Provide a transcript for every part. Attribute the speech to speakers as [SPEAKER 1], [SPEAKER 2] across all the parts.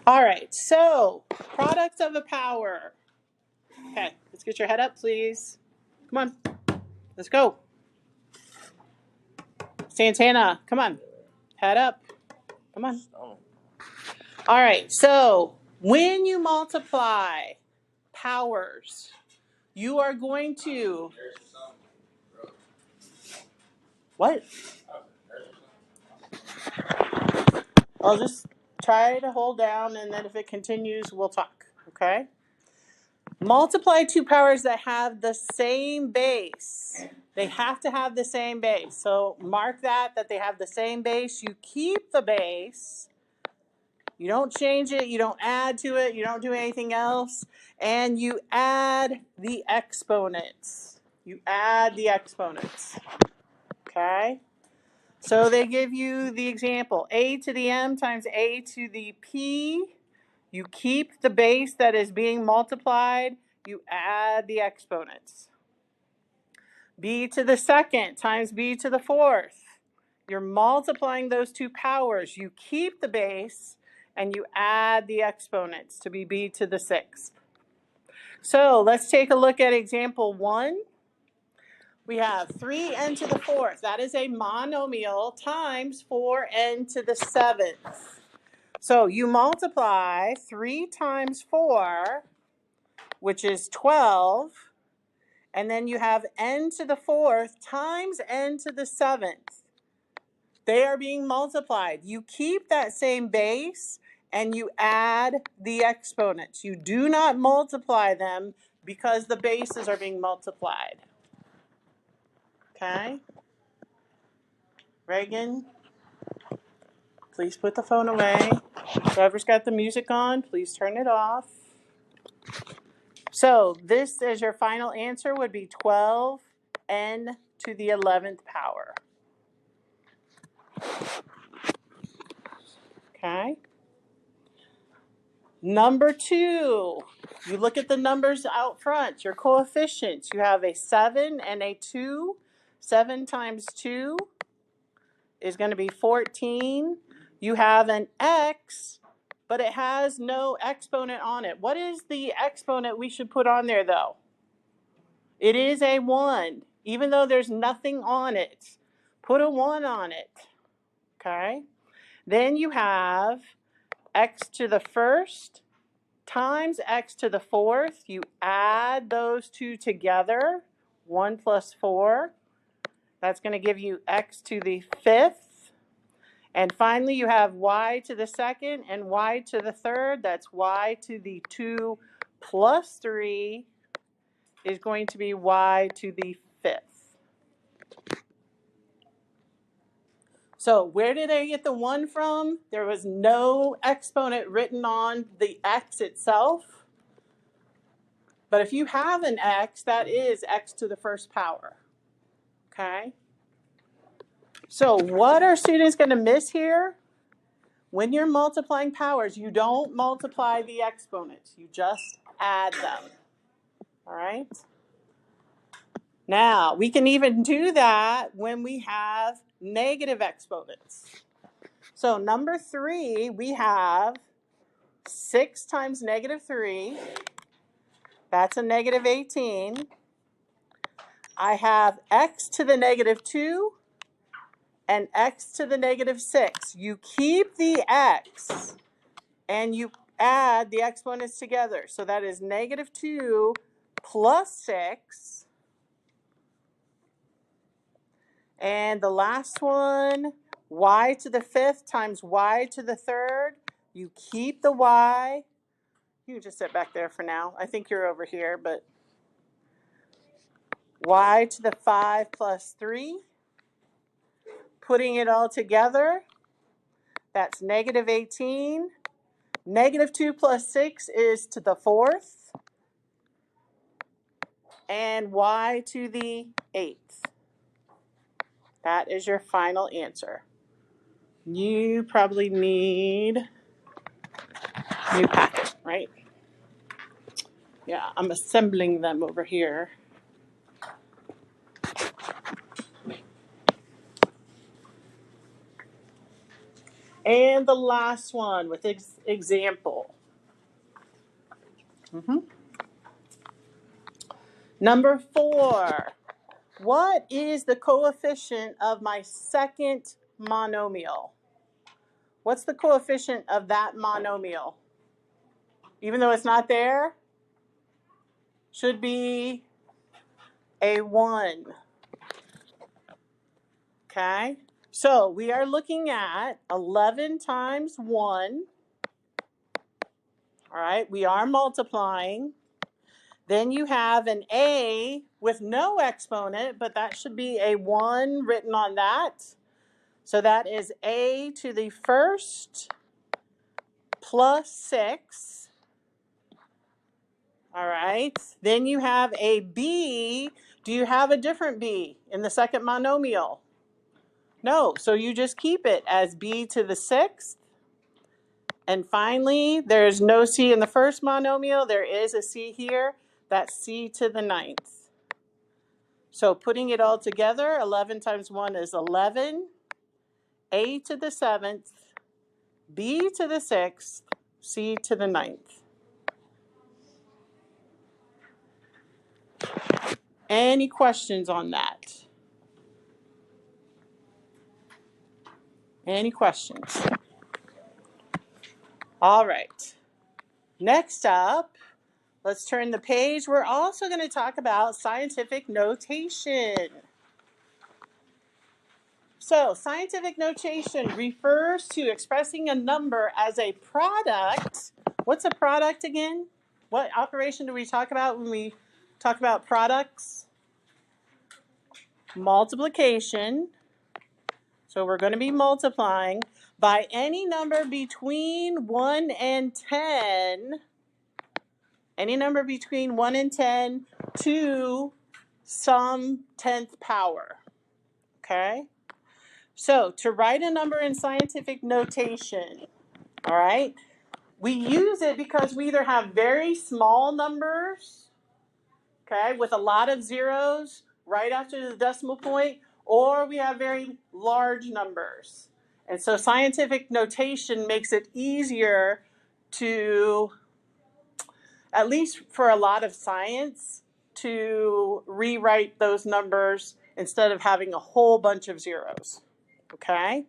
[SPEAKER 1] All right, so products of a power. Okay, let's get your head up, please. Come on, let's go. Santana, come on, head up. Come on. All right, so when you multiply powers, you are going to. What? I'll just try to hold down, and then if it continues, we'll talk, okay? Multiply two powers that have the same base. They have to have the same base. So mark that they have the same base. You keep the base. You don't change it. You don't add to it. You don't do anything else. And you add the exponents. You add the exponents. Okay? So they give you the example. A to the m times a to the p. You keep the base that is being multiplied. You add the exponents. B to the second times b to the fourth. You're multiplying those two powers. You keep the base and you add the exponents to be b to the sixth. So let's take a look at example 1. We have 3n to the fourth. That is a monomial times 4n to the seventh. So you multiply 3 times 4, which is 12, and then you have n to the fourth times n to the seventh. They are being multiplied. You keep that same base and you add the exponents. You do not multiply them because the bases are being multiplied. Okay? Reagan, please put the phone away. Whoever's got the music on, please turn it off. So this is your final answer would be 12n to the 11th power. Okay? Number 2, you look at the numbers out front, your coefficients. You have a 7 and a 2. 7 times 2 is going to be 14. You have an x, but it has no exponent on it. What is the exponent we should put on there, though? It is a 1, even though there's nothing on it. Put a 1 on it. Okay? Then you have x to the first times x to the fourth. You add those two together, 1 plus 4. That's going to give you x to the fifth. And finally, you have y to the second and y to the third. That's y to the 2 plus 3 is going to be y to the fifth. So where did I get the 1 from? There was no exponent written on the x itself. But if you have an x, that is x to the first power. Okay? So what are students going to miss here? When you're multiplying powers, you don't multiply the exponents. You just add them. All right? Now, we can even do that when we have negative exponents. So number 3, we have 6 times negative 3. That's a negative 18. I have x to the negative 2 and x to the negative 6. You keep the x and you add the exponents together. So that is negative 2 plus 6. And the last one, y to the fifth times y to the third. You keep the y. You can just sit back there for now. I think you're over here, but y to the 5 plus 3. Putting it all together, that's negative 18. Negative 2 plus 6 is to the fourth. And y to the 8th. That is your final answer. You probably need a new packet, right? Yeah, I'm assembling them over here. And the last one with example. Number 4. What is the coefficient of my second monomial? What's the coefficient of that monomial? Even though it's not there, should be a 1. Okay? So we are looking at 11 times 1. All right, we are multiplying. Then you have an a with no exponent, but that should be a 1 written on that. So that is a to the first plus 6. All right. Then you have a b. Do you have a different b in the second monomial? No. So you just keep it as b to the 6th. And finally, there's no c in the first monomial. There is a c here. That's c to the 9th. So putting it all together, 11 times 1 is 11. A to the 7th, B to the 6th, C to the 9th. Any questions on that? Any questions? All right. Next up, let's turn the page. We're also going to talk about scientific notation. So, scientific notation refers to expressing a number as a product. What's a product again? What operation do we talk about when we talk about products? Multiplication. So we're going to be multiplying by any number between 1 and 10. Any number between 1 and 10 to some 10th power. Okay? So to write a number in scientific notation, all right, we use it because we either have very small numbers, okay, with a lot of zeros right after the decimal point, or we have very large numbers. And so scientific notation makes it easier to, at least for a lot of science, to rewrite those numbers instead of having a whole bunch of zeros. Okay?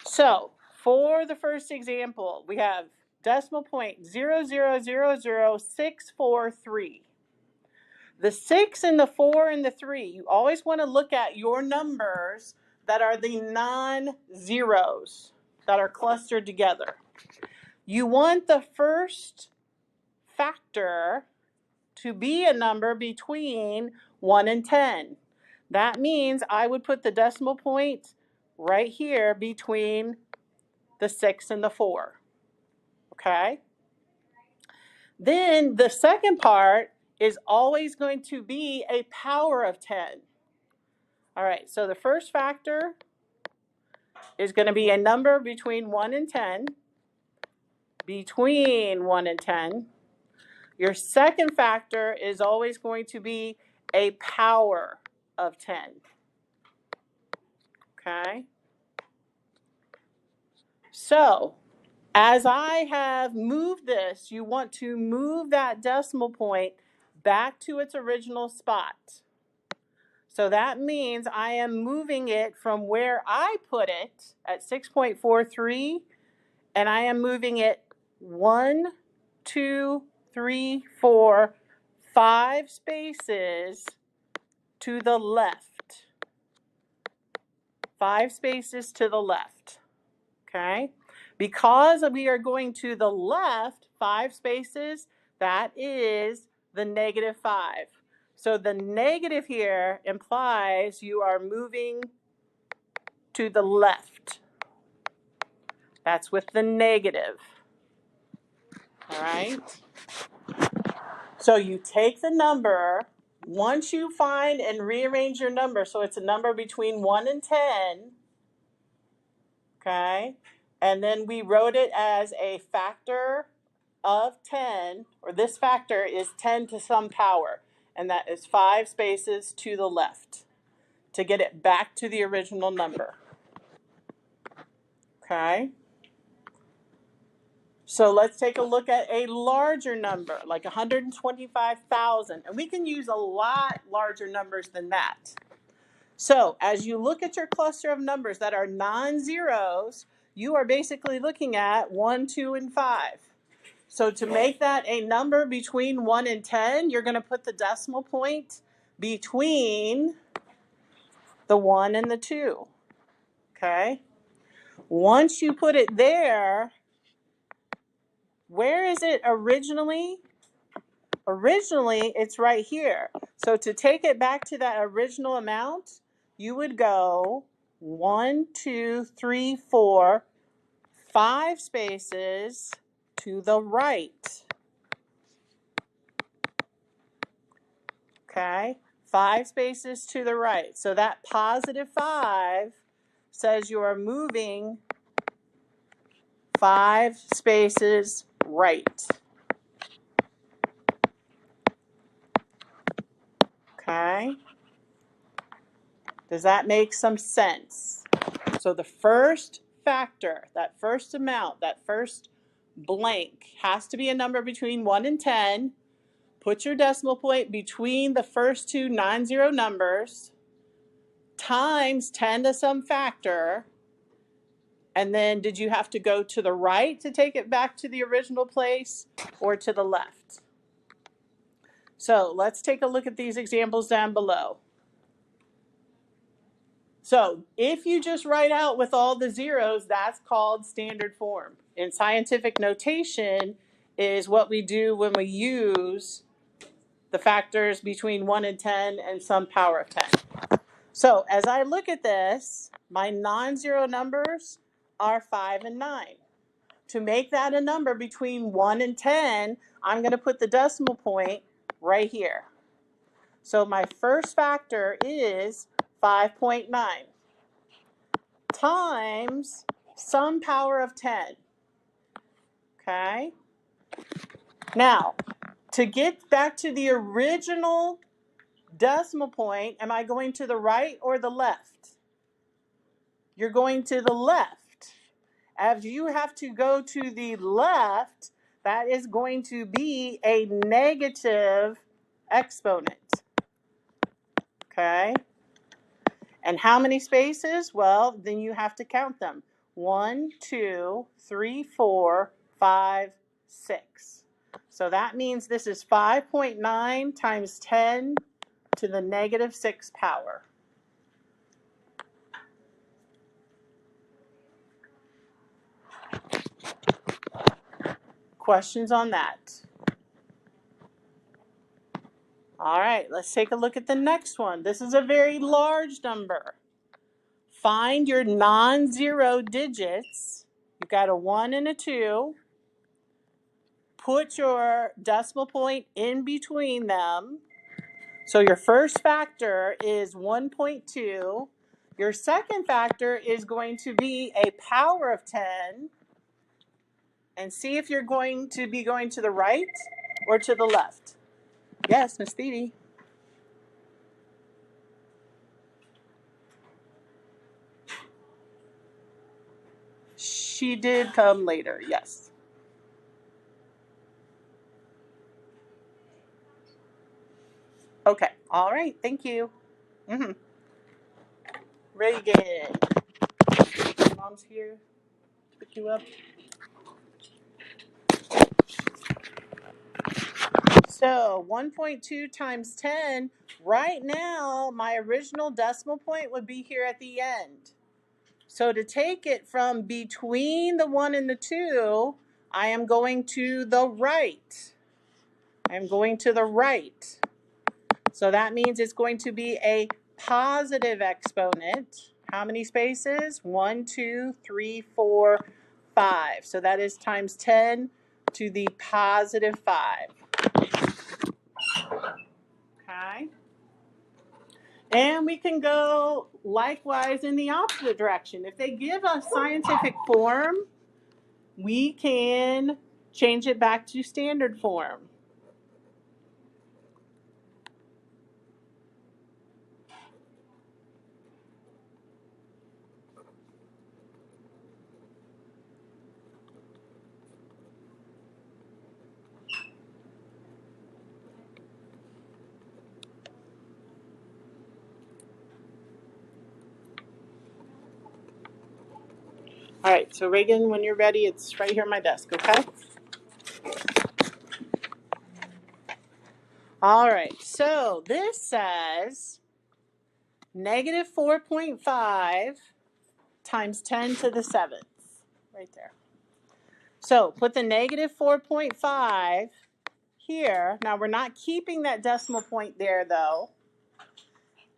[SPEAKER 1] So for the first example, we have decimal point 0.0000643. The 6 and the 4 and the 3, you always want to look at your numbers that are the non-zeros that are clustered together. You want the first factor to be a number between 1 and 10. That means I would put the decimal point right here between the 6 and the 4. Okay? Then the second part is always going to be a power of 10. All right, so the first factor is going to be a number between 1 and 10. Between 1 and 10. Your second factor is always going to be a power of 10. Okay? So, as I have moved this, you want to move that decimal point back to its original spot. So that means I am moving it from where I put it at 6.43, and I am moving it 1, 2, 3, 4, 5 spaces to the left. 5 spaces to the left. Okay? Because we are going to the left 5 spaces, that is the -5. So the negative here implies you are moving to the left. That's with the negative. All right? So you take the number, once you find and rearrange your number so it's a number between 1 and 10, okay? And then we wrote it as a factor of 10, or this factor is 10 to some power, and that is 5 spaces to the left to get it back to the original number. Okay. So let's take a look at a larger number, like 125,000. And we can use a lot larger numbers than that. So as you look at your cluster of numbers that are non-zeros, you are basically looking at 1, 2, and 5. So to make that a number between 1 and 10, you're going to put the decimal point between the 1 and the 2. Okay? Once you put it there, where is it originally? Originally, it's right here. So to take it back to that original amount, you would go 1, 2, 3, 4, 5 spaces to the right. Okay? 5 spaces to the right. So that positive 5 says you are moving 5 spaces right. Okay? Does that make some sense? So the first factor, that first amount, that first blank has to be a number between 1 and 10. Put your decimal point between the first two non-zero numbers times 10 to some factor. And then did you have to go to the right to take it back to the original place or to the left? So let's take a look at these examples down below. So if you just write out with all the zeros, that's called standard form. In scientific notation is what we do when we use the factors between 1 and 10 and some power of 10. So as I look at this, my non-zero numbers are 5 and 9. To make that a number between 1 and 10, I'm going to put the decimal point right here. So my first factor is 5.9 times some power of 10. Okay? Now, to get back to the original decimal point, am I going to the right or the left? You're going to the left. As you have to go to the left, that is going to be a negative exponent. Okay? And how many spaces? Well, then you have to count them. 1, 2, 3, 4, 5, 6. So that means this is 5.9 times 10 to the negative 6 power. Questions on that? All right, let's take a look at the next one. This is a very large number. Find your non-zero digits. You've got a 1 and a 2. Put your decimal point in between them. So your first factor is 1.2. Your second factor is going to be a power of 10. And see if you're going to be going to the right or to the left. Yes, Miss Phoebe. She did come later, yes. Okay, all right, thank you. Reagan. Mom's here to pick you up. So 1.2 times 10, right now my original decimal point would be here at the end. So to take it from between the 1 and the 2, I am going to the right. I'm going to the right. So that means it's going to be a positive exponent. How many spaces? 1, 2, 3, 4, 5. So that is times 10 to the positive 5. Okay. And we can go likewise in the opposite direction. If they give us scientific form, we can change it back to standard form. All right, so Reagan, when you're ready, it's right here on my desk, okay? All right, so this says negative 4.5 times 10 to the 7th, right there. So put the negative 4.5 here. Now we're not keeping that decimal point there though.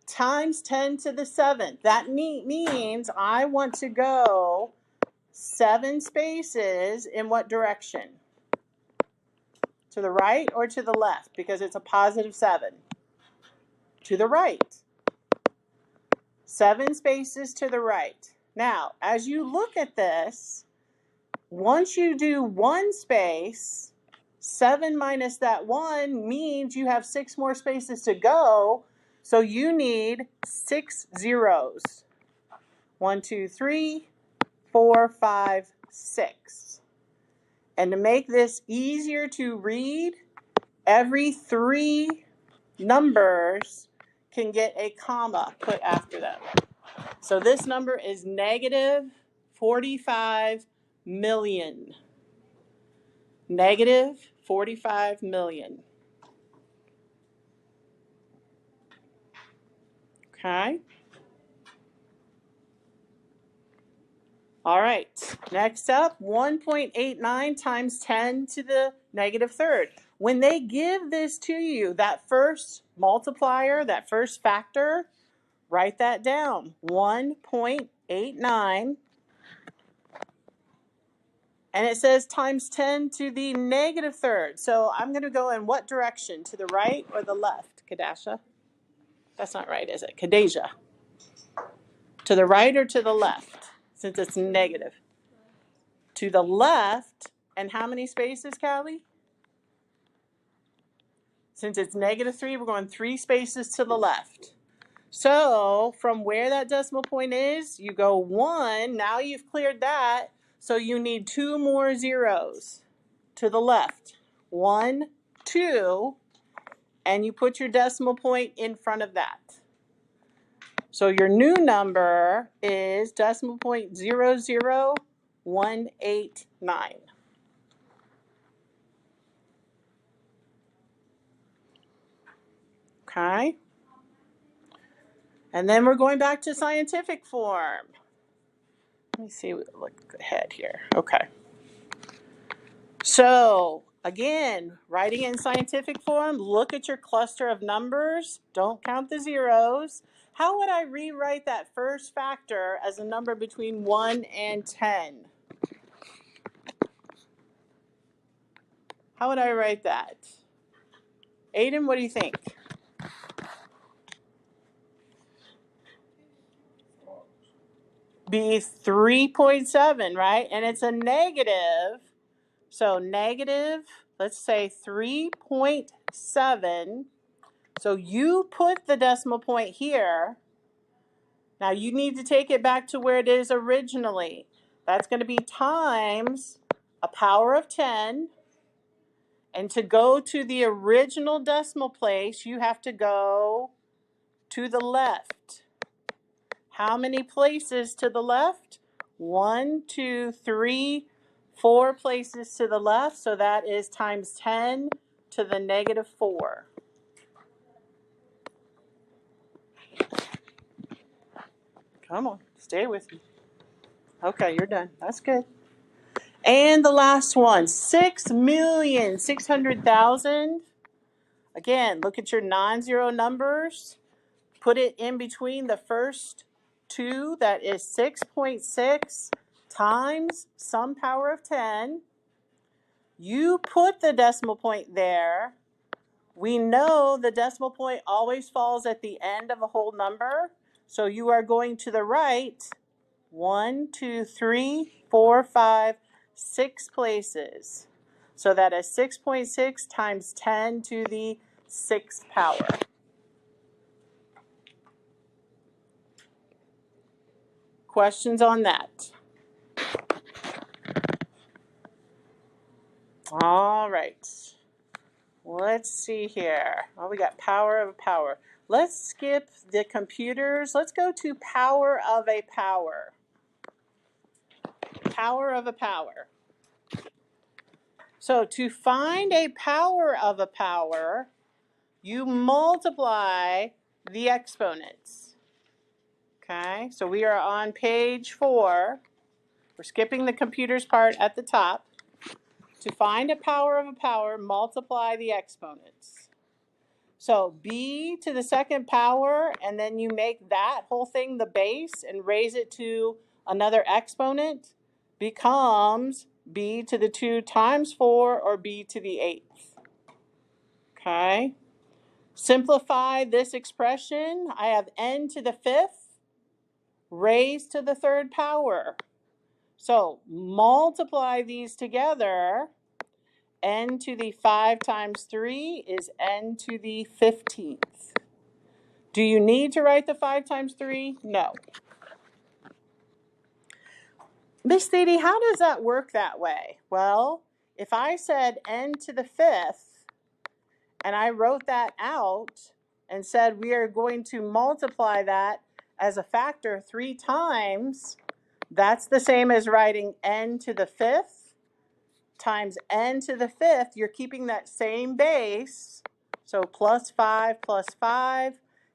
[SPEAKER 1] Times 10 to the 7th. That means I want to go 7 spaces in what direction? To the right or to the left? Because it's a positive 7. To the right. 7 spaces to the right. Now, as you look at this, once you do 1 space, 7 minus that 1 means you have 6 more spaces to go. So you need 6 zeros. 1, 2, 3, 4, 5, 6. And to make this easier to read, every 3 numbers can get a comma put after them. So this number is negative 45 million. Negative 45 million. Okay. All right. Next up, 1.89 times 10 to the negative third. When they give this to you, that first multiplier, that first factor, write that down. 1.89. And it says times 10 to the negative third. So I'm going to go in what direction? To the right or the left, Kadasha? That's not right, is it? Kadasia. To the right or to the left, since it's negative? To the left. And how many spaces, Callie? Since it's negative 3, we're going 3 spaces to the left. So from where that decimal point is, you go 1. Now you've cleared that. So you need 2 more zeros to the left. 1, 2, and you put your decimal point in front of that. So your new number is decimal point 00189. Okay. And then we're going back to scientific form. Let me see, look ahead here. Okay. So again, writing in scientific form, look at your cluster of numbers. Don't count the zeros. How would I rewrite that first factor as a number between 1 and 10? How would I write that? Aiden, what do you think? Be 3.7, right? And it's a negative. So negative, let's say 3.7. So you put the decimal point here. Now you need to take it back to where it is originally. That's going to be times a power of 10. And to go to the original decimal place, you have to go to the left. How many places to the left? 1, 2, 3, 4 places to the left. So that is times 10 to the negative 4. Come on, stay with me. Okay, you're done. That's good. And the last one, 6,600,000. Again, look at your non-zero numbers. Put it in between the first 2. That is 6.6 times some power of 10. You put the decimal point there. We know the decimal point always falls at the end of a whole number. So you are going to the right 1, 2, 3, 4, 5, 6 places. So that is 6.6 times 10 to the 6th power. Questions on that? All right. Let's see here. Well, we got power of a power. Let's skip the computers. Let's go to power of a power. power of a power. So to find a power of a power, you multiply the exponents. Okay, so we are on page 4. We're skipping the computers part at the top. To find a power of a power, multiply the exponents. So b to the second power, and then you make that whole thing the base and raise it to another exponent, becomes b to the 2 times 4, or b to the 8th. Okay? Simplify this expression. I have n to the 5th raised to the 3rd power. So multiply these together. N to the 5 times 3 is n to the 15th. Do you need to write the 5 times 3? No. Miss Thede, how does that work that way? Well, if I said n to the 5th, and I wrote that out and said we are going to multiply that as a factor 3 times, that's the same as writing n to the 5th times n to the 5th. You're keeping that same base. So plus 5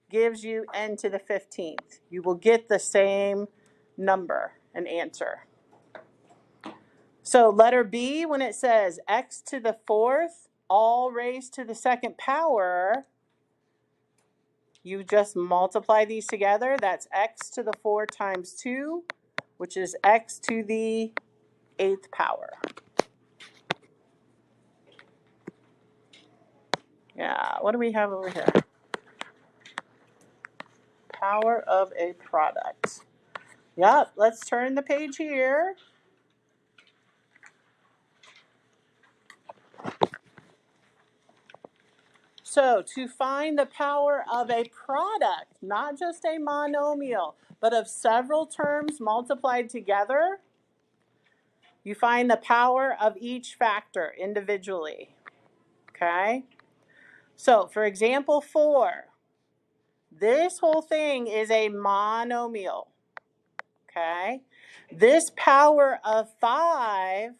[SPEAKER 1] gives you n to the 15th. You will get the same number and answer. So letter B, when it says x to the 4th, all raised to the 2nd power, you just multiply these together. That's x to the 4 times 2, which is x to the 8th power. Yeah, what do we have over here? Power of a product. Yep, let's turn the page here. So to find the power of a product, not just a monomial, but of several terms multiplied together, you find the power of each factor individually. Okay? So for example 4, this whole thing is a monomial. Okay? This power of 5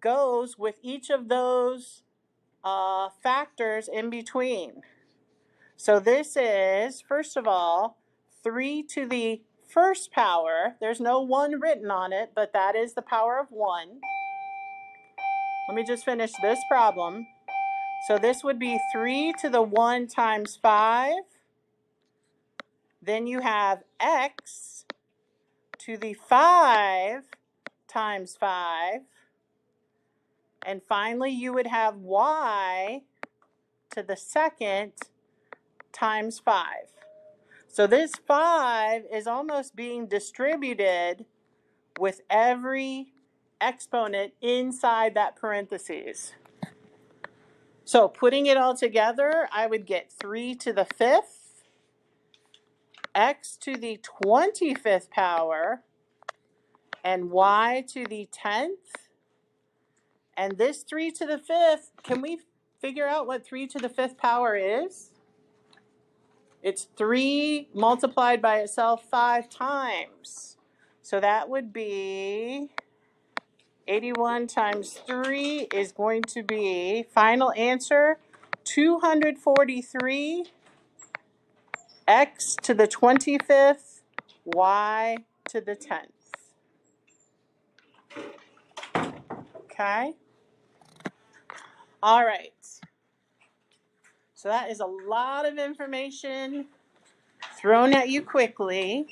[SPEAKER 1] goes with each of those factors in between. So this is, first of all, 3 to the 1st power. There's no 1 written on it, but that is the power of 1. Let me just finish this problem. So this would be 3 to the 1 times 5. Then you have x to the 5 times 5. And finally, you would have y to the 2nd times 5. So this 5 is almost being distributed with every exponent inside that parentheses. So putting it all together, I would get 3 to the 5th, x to the 25th power, and y to the 10th. And this 3 to the 5th, can we figure out what 3 to the 5th power is? It's 3 multiplied by itself 5 times. So that would be 81 times 3 is going to be, final answer, 243, x to the 25th, y to the 10th. Okay? All right. So that is a lot of information thrown at you quickly.